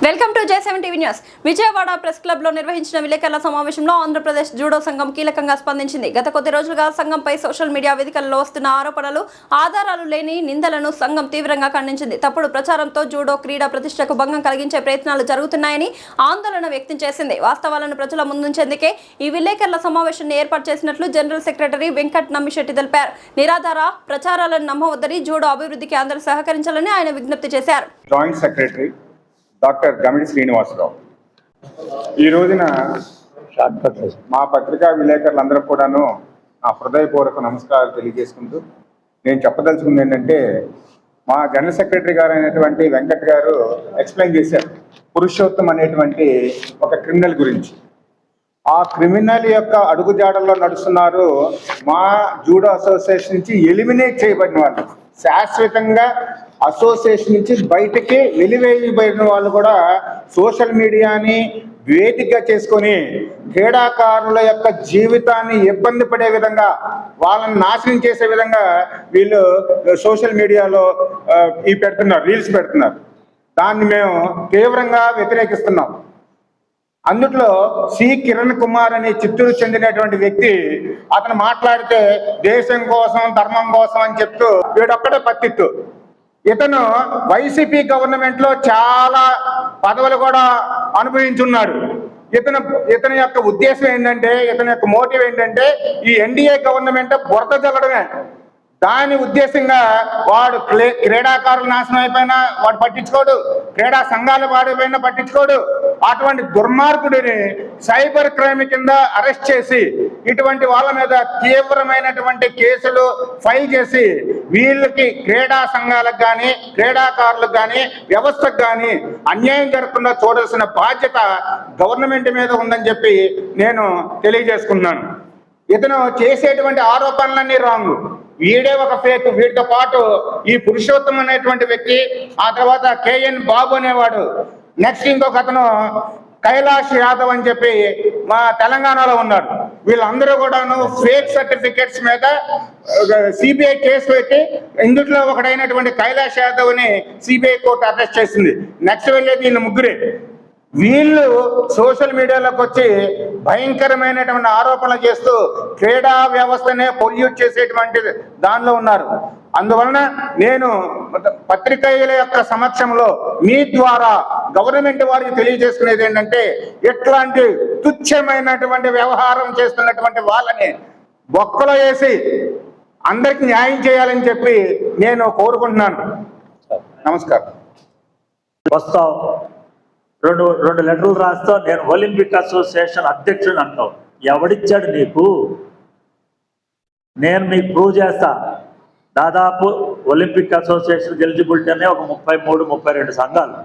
Welcome to J7 TV news. Vijayawada press club లో నిర్వహించిన విలేకరుల సమావేశంలో ఆంధ్రప్రదేశ్ జూడో సంఘం కీలకంగా స్పందించింది. గత కొద్ది రోజులుగా సంఘంపై సోషల్ మీడియా వేదికల్లో వస్తున్న ఆరోపణలు, ఆధారాలు లేని నిందలను సంఘం తీవ్రంగా ఖండించింది. తప్పుడు ప్రచారంతో జూడో క్రీడా ప్రతిష్టకు భంగం కలిగించే ప్రయత్నాలు జరుగుతున్నాయని ఆందోళన వ్యక్తం చేసింది. వాస్తవాలను ప్రజల ముందుంచేందుకే ఈ విలేకరుల సమావేశాన్ని ఏర్పాటు చేసినట్లు జనరల్ సెక్రటరీ వెంకట్ నమ్మిశెట్టి తెలిపారు. నిరాధార ప్రచారాలను నమ్మవద్దని, జూడో అభివృద్ధికి అందరూ సహకరించాలని ఆయన విజ్ఞప్తి చేశారు. జాయింట్ సెక్రటరీ డాక్టర్ గమిడి శ్రీనివాసరావు ఈ రోజున మా పత్రికా విలేకరులందరూ కూడాను నా హృదయపూర్వక నమస్కారాలు తెలియజేసుకుంటూ నేను చెప్పదలుచుకుంది ఏంటంటే, మా జనరల్ సెక్రటరీ గారు అయినటువంటి వెంకట్ గారు ఎక్స్ప్లెయిన్ చేశారు పురుషోత్తం అనేటువంటి ఒక క్రిమినల్ గురించి. ఆ క్రిమినల్ యొక్క అడుగుజాడల్లో నడుస్తున్నారు మా జూడో అసోసియేషన్ నుంచి ఎలిమినేట్ చేయబడిన వాళ్ళు, శాశ్వతంగా అసోసియేషన్ నుంచి బయటకి వెలివేయబడిన వాళ్ళు కూడా సోషల్ మీడియాని వేదికగా చేసుకొని క్రీడాకారుల యొక్క జీవితాన్ని ఇబ్బంది పడే విధంగా, వాళ్ళని నాశనం చేసే విధంగా వీళ్ళు సోషల్ మీడియాలో పెడుతున్నారు, రీల్స్ పెడుతున్నారు. దాన్ని మేము తీవ్రంగా వ్యతిరేకిస్తున్నాం. అందుట్లో సి కిరణ్ కుమార్ అనే చిత్తూరు చెందినటువంటి వ్యక్తి, అతను మాట్లాడితే దేశం కోసం ధర్మం కోసం అని చెప్తూ వీడొక్కడే పత్తిత్తు. ఇతను వైసీపీ గవర్నమెంట్ లో చాలా పదవులు కూడా అనుభవించున్నాడు. ఇతని యొక్క ఉద్దేశం ఏంటంటే, ఇతని యొక్క మోటివ్ ఏంటంటే, ఈ ఎన్డీఏ గవర్నమెంట్ బురద జల్లడమే. దాని ఉద్దేశంగా వాడు క్రీడాకారులు నాశనం అయిపోయినా వాడు పట్టించుకోడు, క్రీడా సంఘాలు వాడిపోయినా పట్టించుకోడు. అటువంటి దుర్మార్గుడిని సైబర్ క్రైమ్ కింద అరెస్ట్ చేసి ఇటువంటి వాళ్ళ మీద తీవ్రమైనటువంటి కేసులు ఫైల్ చేసి వీళ్ళకి, క్రీడా సంఘాలకు కానీ క్రీడాకారులకు కానీ వ్యవస్థకు కానీ అన్యాయం జరగకుండా చూడాల్సిన బాధ్యత గవర్నమెంట్ మీద ఉందని చెప్పి నేను తెలియజేసుకున్నాను. ఇతను చేసేటువంటి ఆరోపణలన్నీ రాంగ్, వీడే ఒక ఫేక్. వీటితో పాటు ఈ పురుషోత్తం అనేటువంటి వ్యక్తి, ఆ తర్వాత కేఎన్ బాబు అనేవాడు, నెక్స్ట్ ఇంకొక అతను కైలాష్ యాదవ్ అని చెప్పి మా తెలంగాణలో ఉన్నారు. వీళ్ళందరూ కూడాను ఫేక్ సర్టిఫికెట్స్ మీద సిబిఐ కేసు పెట్టి, ఇందులో ఒకడైనటువంటి కైలాష్ యాదవ్ ని సిబిఐ కోర్టు అరెస్ట్ చేసింది. నెక్స్ట్ వెళ్ళేది వీళ్ళు ముగ్గురే. వీళ్ళు సోషల్ మీడియాలోకి వచ్చి భయంకరమైనటువంటి ఆరోపణలు చేస్తూ క్రీడా వ్యవస్థనే పొల్యూట్ చేసేటువంటి దానిలో ఉన్నారు. అందువలన నేను పత్రికేయుల యొక్క సమక్షంలో మీ ద్వారా గవర్నమెంట్ వారికి తెలియజేసుకునేది ఏంటంటే, ఇట్లాంటి తుచ్చమైనటువంటి వ్యవహారం చేస్తున్నటువంటి వాళ్ళని బొక్కలో వేసి అందరికి న్యాయం చేయాలని చెప్పి నేను కోరుకుంటున్నాను. నమస్కారం. రెండు లెటర్లు రాస్తావు, నేను ఒలింపిక్ అసోసియేషన్ అధ్యక్షుడు అంటావు. ఎవడిచ్చాడు నీకు? నేను మీకు ప్రూవ్ చేస్తా. దాదాపు ఒలింపిక్ అసోసియేషన్ ఎలిజిబిలిటీ అనే ఒక 33-32 సంఘాలు.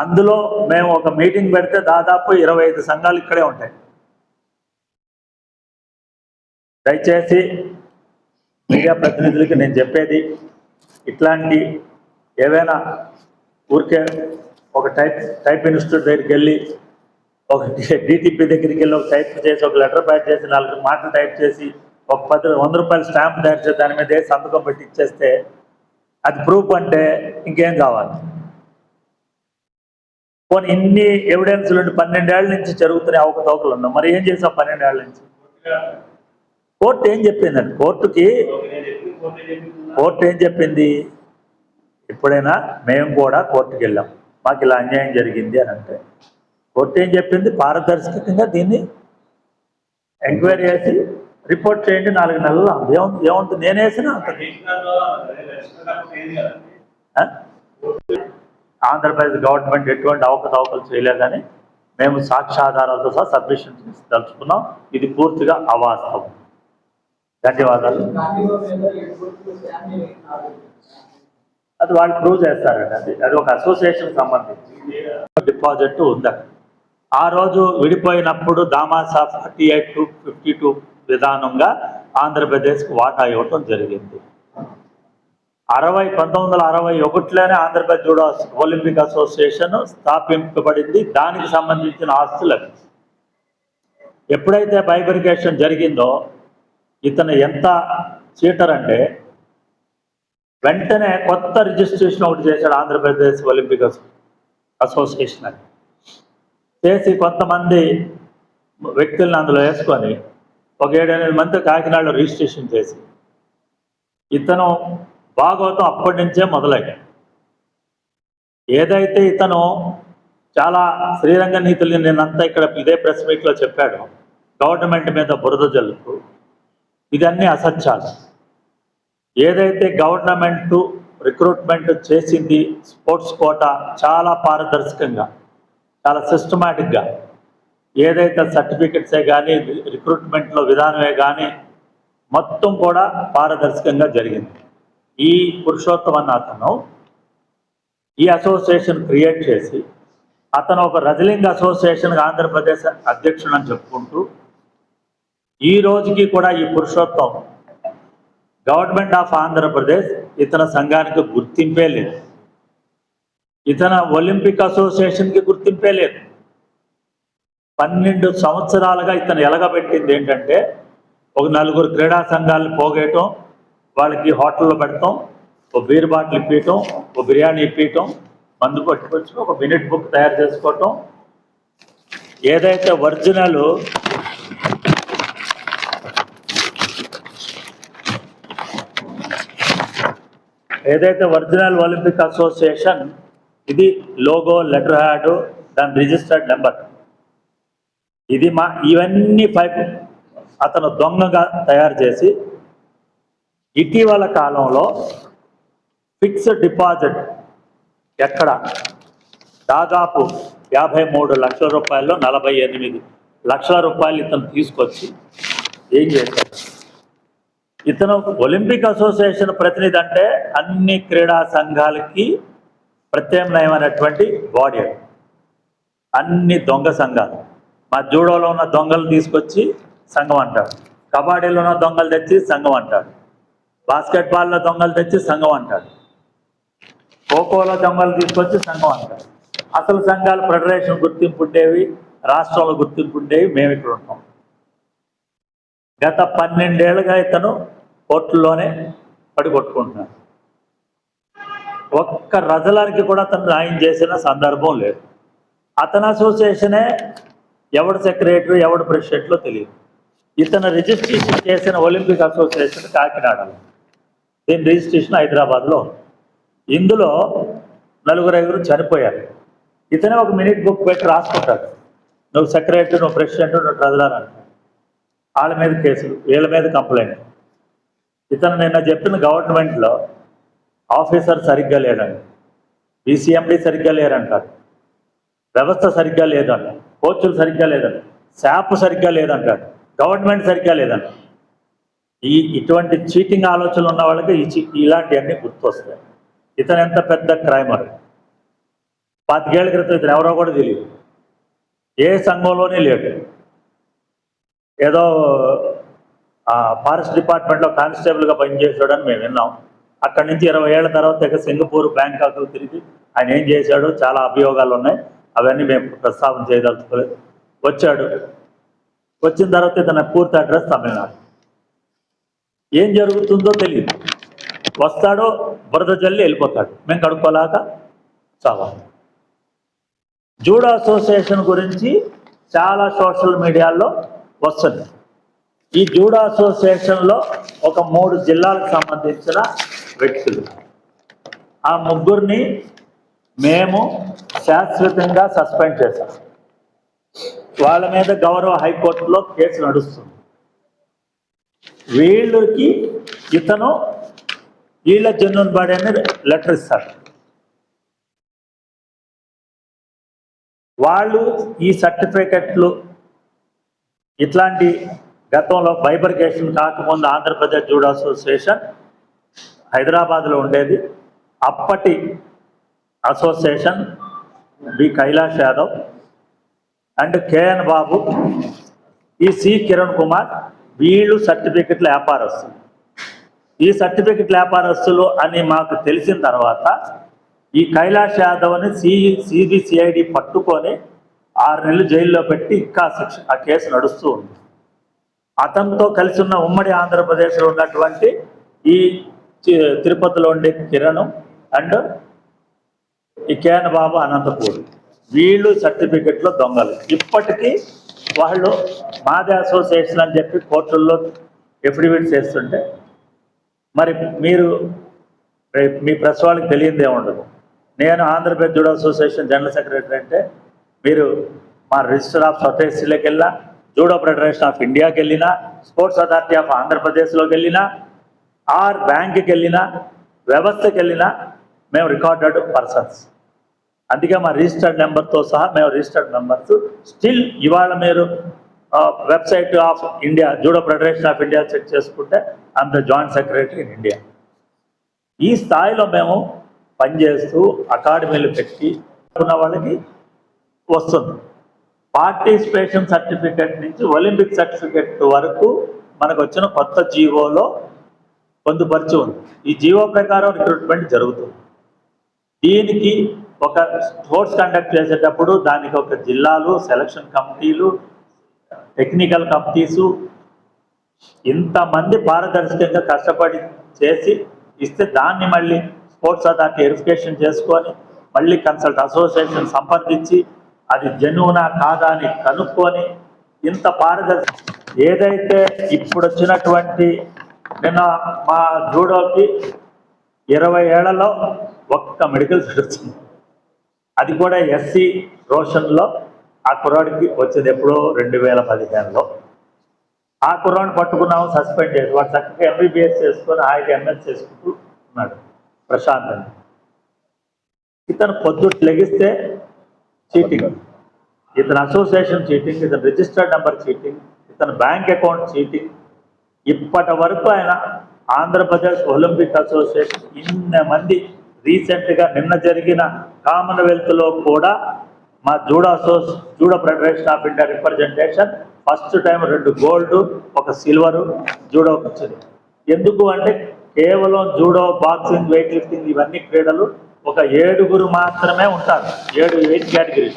అందులో మేము ఒక మీటింగ్ పెడితే దాదాపు 25 సంఘాలు ఇక్కడే ఉంటాయి. దయచేసి మీడియా ప్రతినిధులకి నేను చెప్పేది, ఇట్లాంటి ఏవైనా ఊరికే ఒక టైప్ ఇన్స్టిట్యూట్ దగ్గరికి వెళ్ళి, ఒక డిటిపి దగ్గరికి వెళ్ళి ఒక టైప్ చేసి, ఒక లెటర్ ప్యాడ్ చేసి 4 మాటలు టైప్ చేసి, ఒక 100 రూపాయల స్టాంప్ తయారు చేసి దాని మీద సంతకం పెట్టి ఇచ్చేస్తే అది ప్రూఫ్ అంటే ఇంకేం కావాలి? పోనీ ఇన్ని ఎవిడెన్స్లు 12 ఏళ్ళ నుంచి జరుగుతున్న అవకతవకలు ఉన్నాం. మరి ఏం చేసాం 12 ఏళ్ళ నుంచి? కోర్టు ఏం చెప్పిందండి? కోర్టు ఏం చెప్పింది? ఎప్పుడైనా మేము కూడా కోర్టుకు వెళ్ళాం, మాకు ఇలా అన్యాయం జరిగింది అని అంటే కోర్టు ఏం చెప్పింది? పారదర్శకంగా దీన్ని ఎంక్వైరీ చేసి రిపోర్ట్ చేయండి, 4 నెలలు. ఏముంటుంది? నేనేసినా అంటుంది. ఆంధ్రప్రదేశ్ గవర్నమెంట్ ఎటువంటి అవకతవకలు చేయలేదని మేము సాక్ష్యాధారాలతో సహా సబ్మిషన్ చేసి తలుచుకున్నాం. ఇది పూర్తిగా అవాస్తవం. ధన్యవాదాలు. అది వాళ్ళు ప్రూవ్ చేస్తారండి. అది ఒక అసోసియేషన్ సంబంధించి డిపాజిట్ ఉందండి. ఆ రోజు విడిపోయినప్పుడు దామాసా 48-52 విధానంగా ఆంధ్రప్రదేశ్కు వాటా ఇవ్వటం జరిగింది. 1961లోనే ఆంధ్రప్రదేశ్ జూడో ఒలింపిక్ అసోసియేషన్ స్థాపింపబడింది. దానికి సంబంధించిన ఆస్తులు ఎప్పుడైతే బైఫర్కేషన్ జరిగిందో, ఇతను ఎంత చీటర్ అంటే వెంటనే కొత్త రిజిస్ట్రేషన్ ఒకటి చేశాడు ఆంధ్రప్రదేశ్ ఒలింపిక్ అసోసియేషన్ అని చేసి కొంతమంది వ్యక్తులను అందులో వేసుకొని ఒక 7-8 మంది కాకినాడలో రిజిస్ట్రేషన్ చేసి ఇతను భాగవతం అప్పటి నుంచే మొదలయ్యాడు. ఏదైతే ఇతను చాలా శ్రీరంగ నీతులు నేనంతా ఇక్కడ ఇదే ప్రెస్ మీట్లో చెప్పాడు, గవర్నమెంట్ మీద బురద జల్లుతూ ఇదన్నీ అసత్యాలు. ఏదైతే గవర్నమెంట్ రిక్రూట్మెంట్ చేసింది స్పోర్ట్స్ కోటా చాలా పారదర్శకంగా, చాలా సిస్టమాటిక్గా, ఏదైతే సర్టిఫికెట్సే కానీ రిక్రూట్మెంట్లో విధానమే కానీ మొత్తం కూడా పారదర్శకంగా జరిగింది. ఈ పురుషోత్తం అన్న అతను ఈ అసోసియేషన్ క్రియేట్ చేసి అతను ఒక రెజ్లింగ్ అసోసియేషన్ ఆంధ్రప్రదేశ్ అధ్యక్షుడు అని చెప్పుకుంటూ ఈ రోజుకి కూడా ఈ పురుషోత్తం గవర్నమెంట్ ఆఫ్ ఆంధ్రప్రదేశ్ ఇతని సంఘానికి గుర్తింపే లేదు, ఇతను ఒలింపిక్ అసోసియేషన్కి గుర్తింపే లేదు. 12 సంవత్సరాలుగా ఇతను ఎలగబెట్టింది ఏంటంటే ఒక 4 క్రీడా సంఘాలను పోగేయటం, వాళ్ళకి హోటల్లో పెడతాం, ఒక బీర్ బాటిల్ ఇప్పించటం, ఒక బిర్యానీ ఇప్పించటం, మందు పట్టుకొచ్చి ఒక మినిట్ బుక్ తయారు చేసుకోవటం. ఏదైతే ఒరిజినల్ ఒలింపిక్ అసోసియేషన్ ఇది లోగో, లెటర్ హ్యాడ్, దాని రిజిస్టర్డ్ నెంబర్, ఇది ఇవన్నీ అతను దొంగగా తయారు చేసి ఇటీవల కాలంలో ఫిక్స్డ్ డిపాజిట్ ఎక్కడ దాదాపు 53 లక్షల రూపాయల్లో 48 లక్షల రూపాయలు ఇతను తీసుకొచ్చి ఏం చేశాడు? ఇతను ఒలింపిక్ అసోసియేషన్ ప్రతినిధి అంటే అన్ని క్రీడా సంఘాలకి ప్రత్యామ్నాయమైనటువంటి బాడీ, అన్ని దొంగ సంఘాలు. మా జూడోలో ఉన్న దొంగలు తీసుకొచ్చి సంఘం అంటాడు, కబడ్డీలో ఉన్న దొంగలు తెచ్చి సంఘం అంటాడు, బాస్కెట్బాల్లో దొంగలు తెచ్చి సంఘం అంటాడు, ఖోఖోలో దొంగలు తీసుకొచ్చి సంఘం అంటాడు. అసలు సంఘాలు ఫెడరేషన్ గుర్తింపు ఉండేవి, రాష్ట్రంలో గుర్తింపు ఉండేవి, మేము ఇక్కడ ఉంటాం. గత 12 ఏళ్ళుగా ఇతను కోర్టుల్లోనే పడికొట్టుకుంటున్నాడు. ఒక్క రజలానికి కూడా అతను న్యాయం చేసిన సందర్భం లేదు. అతని అసోసియేషనే ఎవడు సెక్రటరీ ఎవడు ప్రెసిడెంట్లో తెలియదు. ఇతను రిజిస్ట్రేషన్ చేసిన ఒలింపిక్ అసోసియేషన్ కాకినాడలో, దీని రిజిస్ట్రేషన్ హైదరాబాద్లో. ఇందులో 4-5 చనిపోయారు. ఇతనే ఒక మినిట్ బుక్ పెట్టి రాసుకుంటాడు, నువ్వు సెక్రటరీ, నువ్వు ప్రెసిడెంట్, నువ్వు ట్రెజరర్ అంటాడు. వాళ్ళ మీద కేసులు, వీళ్ళ మీద కంప్లైంట్. ఇతను నిన్న చెప్పిన గవర్నమెంట్లో ఆఫీసర్ సరిగ్గా లేడండి, బీసీఎండీ సరిగ్గా లేరంటారు, వ్యవస్థ సరిగ్గా లేదంట, కోచ్లు సరిగ్గా లేదంట, శాప్ సరిగ్గా లేదంటాడు, గవర్నమెంట్ సరిగ్గా లేదంట. ఇటువంటి చీటింగ్ ఆలోచనలు ఉన్న వాళ్ళకి ఇలాంటివన్నీ గుర్తొస్తాయి. ఇతను ఎంత పెద్ద క్రైమర్. 25 ఏళ్ల క్రితం ఇతను ఎవరో కూడా తెలియదు, ఏ సంఘంలోనే లేడు. ఏదో ఫారెస్ట్ డిపార్ట్మెంట్లో కానిస్టేబుల్గా పనిచేసాడని మేము విన్నాం. అక్కడి నుంచి 20 ఏళ్ల తర్వాత ఇక సింగపూర్, బ్యాంకాక్ తిరిగి ఆయన ఏం చేశాడో చాలా అభియోగాలు ఉన్నాయి, అవన్నీ మేము ప్రస్తావన చేయదలుచుకోలేదు. వచ్చాడు, వచ్చిన తర్వాత ఇతని పూర్తి అడ్రస్ తమిళనాడు. ఏం జరుగుతుందో తెలియదు, వస్తాడో బురద జల్లి వెళ్ళిపోతాడు, మేము కడుక్కోలేక చావాలి. జూడో అసోసియేషన్ గురించి చాలా సోషల్ మీడియాలో వస్తుంది. ఈ జూడో అసోసియేషన్లో ఒక 3 జిల్లాలకు సంబంధించిన వ్యక్తులు, ఆ 3 మేము శాశ్వతంగా సస్పెండ్ చేశాం. వాళ్ళ మీద గౌరవ హైకోర్టులో కేసు నడుస్తుంది. వీళ్ళకి ఇతను వీళ్ళ జెన్యూన్ బాడీ అని లెటర్ ఇస్తాడు. వాళ్ళు ఈ సర్టిఫికెట్లు ఇట్లాంటి గతంలో బైబర్కేషన్ కాకముందు ఆంధ్రప్రదేశ్ జూడో అసోసియేషన్ హైదరాబాద్లో ఉండేది. అప్పటి association B Kailash Yadav and KN Babu, E C Kiran Kumar, వీళ్ళు సర్టిఫికెట్ల వ్యాపారస్తులు. ఈ సర్టిఫికెట్ల వ్యాపారస్తులు అని మాకు తెలిసిన తర్వాత ఈ కైలాష్ యాదవ్ని సిబిసిఐడి పట్టుకొని 6 నెలలు జైల్లో పెట్టి ఇంకా ఆ కేసు నడుస్తూ ఉంది. అతనితో కలిసి ఉన్న ఉమ్మడి ఆంధ్రప్రదేశ్లో ఉన్నటువంటి ఈ తిరుపతిలో ఉండే కిరణ్ అండ్ ఈ కేఎన్ బాబు అనంతపూర్, వీళ్ళు సర్టిఫికెట్లో దొంగలు. ఇప్పటికీ వాళ్ళు మాదే అసోసియేషన్ అని చెప్పి కోర్టుల్లో ఎఫిడవిట్స్ చేస్తుంటే మరి మీరు మీ ప్రెస్ వాళ్ళకి తెలియదే ఉండదు. నేను Andhra Pradesh judo association general secretary అంటే మీరు మా రిజిస్టర్ ఆఫ్ సొసైటీలోకి వెళ్ళినా, జూడో ఫెడరేషన్ ఆఫ్ ఇండియాకి వెళ్ళినా, స్పోర్ట్స్ అథారిటీ ఆఫ్ ఆంధ్రప్రదేశ్లోకి వెళ్ళినా, ఆర్ బ్యాంక్కి వెళ్ళినా, వ్యవస్థకి వెళ్ళినా మేము రికార్డెడ్ పర్సన్స్. అందుకే మా రిజిస్టర్డ్ నెంబర్తో సహా మేము రిజిస్టర్డ్ మెంబర్స్. స్టిల్ ఇవాళ మీరు website of India, judo federation of India check చేసుకుంటే I'm the joint secretary in India. ఈ స్థాయిలో మేము పనిచేస్తూ అకాడమీలు పెట్టి ఉన్న వాళ్ళకి వస్తుంది. పార్టిసిపేషన్ సర్టిఫికెట్ నుంచి ఒలింపిక్ సర్టిఫికెట్ వరకు మనకు వచ్చిన కొత్త జీవోలో పొందుపరిచి ఉంది. ఈ జీవో ప్రకారం రిక్రూట్మెంట్ జరుగుతుంది. దీనికి ఒక స్పోర్ట్స్ కండక్ట్ చేసేటప్పుడు దానికి ఒక జిల్లాలు, సెలక్షన్ కమిటీలు, టెక్నికల్ కమిటీసు, ఇంతమంది పారదర్శకంగా కష్టపడి చేసి ఇస్తే దాన్ని మళ్ళీ స్పోర్ట్స్ అథారిటీ వెరిఫికేషన్ చేసుకొని మళ్ళీ కన్సల్ట్ అసోసియేషన్ సంప్రదించి అది జెన్యూనా కాదా అని కనుక్కొని ఇంత పారదర్శక ఏదైతే ఇప్పుడు వచ్చినటువంటి నిన్న మా జూడోకి 20 ఏళ్లలో ఒక్క మెడికల్ జరుగుతుంది. అది కూడా ఎస్సీ రోషన్లో ఆ కుర్రాడికి వచ్చేది ఎప్పుడో 2015లో. ఆ కుర్రాడిని పట్టుకున్నాము, సస్పెండ్ చేసి వాడు చక్కగా ఎంబీబీఎస్ చేసుకొని హాయిగా ఎంఎస్ చేసుకుంటూ ఉన్నాడు ప్రశాంత్ అని. ఇతను పొద్దుట్ లెగిస్తే చీటింగ్, ఇతను అసోసియేషన్ చీటింగ్, ఇతను రిజిస్టర్డ్ నెంబర్ చీటింగ్, ఇతను బ్యాంక్ అకౌంట్ చీటింగ్. ఇప్పటి వరకు ఆయన ఆంధ్రప్రదేశ్ ఒలింపిక్ అసోసియేషన్ ఇన్ని మంది రీసెంట్గా నిన్న జరిగిన కామన్వెల్త్లో కూడా మా judo federation of India representation first time 2 gold 1 silver జూడోకి వచ్చింది. ఎందుకు అంటే కేవలం జూడో, బాక్సింగ్, వెయిట్ లిఫ్టింగ్ ఇవన్నీ క్రీడలు ఒక 7 మాత్రమే ఉంటారు, 7 వెయిట్ కేటగిరీ.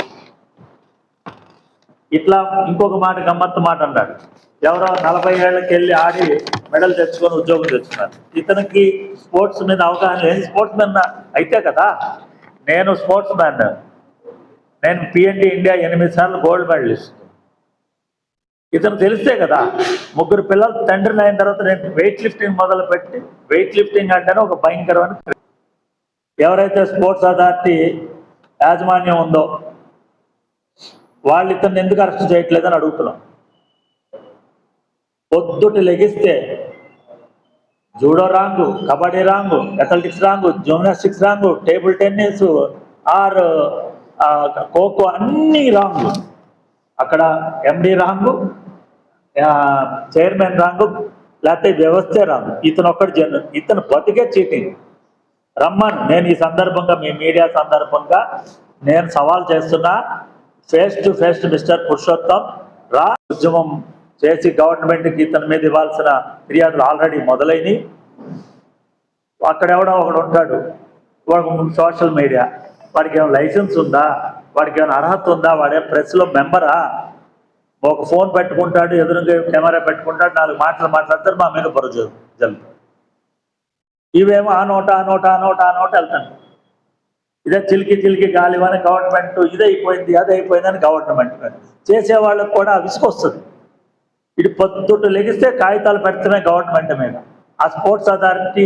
ఇట్లా ఇంకొక మాట, గమ్మత్తు మాట అన్నాడు, ఎవరో 40 ఏళ్ళకి వెళ్ళి ఆడి మెడల్ తెచ్చుకొని ఉద్యోగం తెచ్చుకున్నారు. ఇతనికి స్పోర్ట్స్ మీద అవగాహన లేదు. స్పోర్ట్స్ మ్యాన్ అయితే కదా, నేను స్పోర్ట్స్ మ్యాన్, నేను పిఎన్డి ఇండియా 8 సార్లు గోల్డ్ మెడలిస్ట్. ఇతను తెలిస్తే కదా, 3 పిల్లలు తండ్రిని అయిన తర్వాత నేను వెయిట్ లిఫ్టింగ్ మొదలుపెట్టి, వెయిట్ లిఫ్టింగ్ అంటేనే ఒక భయంకరమైన, ఎవరైతే స్పోర్ట్స్ అథారిటీ యాజమాన్యం ఉందో వాళ్ళు ఇతన్ని ఎందుకు అరెస్ట్ చేయట్లేదని అడుగుతున్నాం. పొద్దుటి లెగిస్తే judo wrong, kabaddi wrong, athletics wrong, gymnastics wrong, table tennis or kho kho అన్నీ రాంగు. అక్కడ ఎండి రాంగు, చైర్మన్ రాంగు, లేకపోతే వ్యవస్థే రాంగు. ఇతను ఒక్కటి ఇతను బతికే చీటింగ్. రమ్మను, నేను ఈ సందర్భంగా మీ మీడియా సందర్భంగా నేను సవాల్ చేస్తున్నా, face to face mister Purushottam రా. ఉద్యమం చేసి గవర్నమెంట్కి ఇతని మీద ఇవ్వాల్సిన ఫిర్యాదులు ఆల్రెడీ మొదలైనవి. అక్కడెవడో ఒకడు ఉంటాడు, వాడు సోషల్ మీడియా, వాడికి ఏమైనా లైసెన్స్ ఉందా, వాడికి ఏమైనా అర్హత ఉందా, వాడే ప్రెస్లో మెంబరా, ఒక ఫోన్ పెట్టుకుంటాడు, ఎదురుగా కెమెరా పెట్టుకుంటాడు, 4 మాటలు మాట్లాడతారు, మా మీద బుర్ర జల్లుతారు. ఇవేమో ఆ నోట వెళ్తాను. ఇదే చిలికి గాలివని గవర్నమెంట్ ఇదైపోయింది అదైపోయిందని గవర్నమెంట్ చేసేవాళ్ళకి కూడా విసుకొస్తుంది. ఇటు పొద్దుట లెగిస్తే కాగితాలు పెడుతున్నాయి గవర్నమెంట్ మీద. ఆ స్పోర్ట్స్ అథారిటీ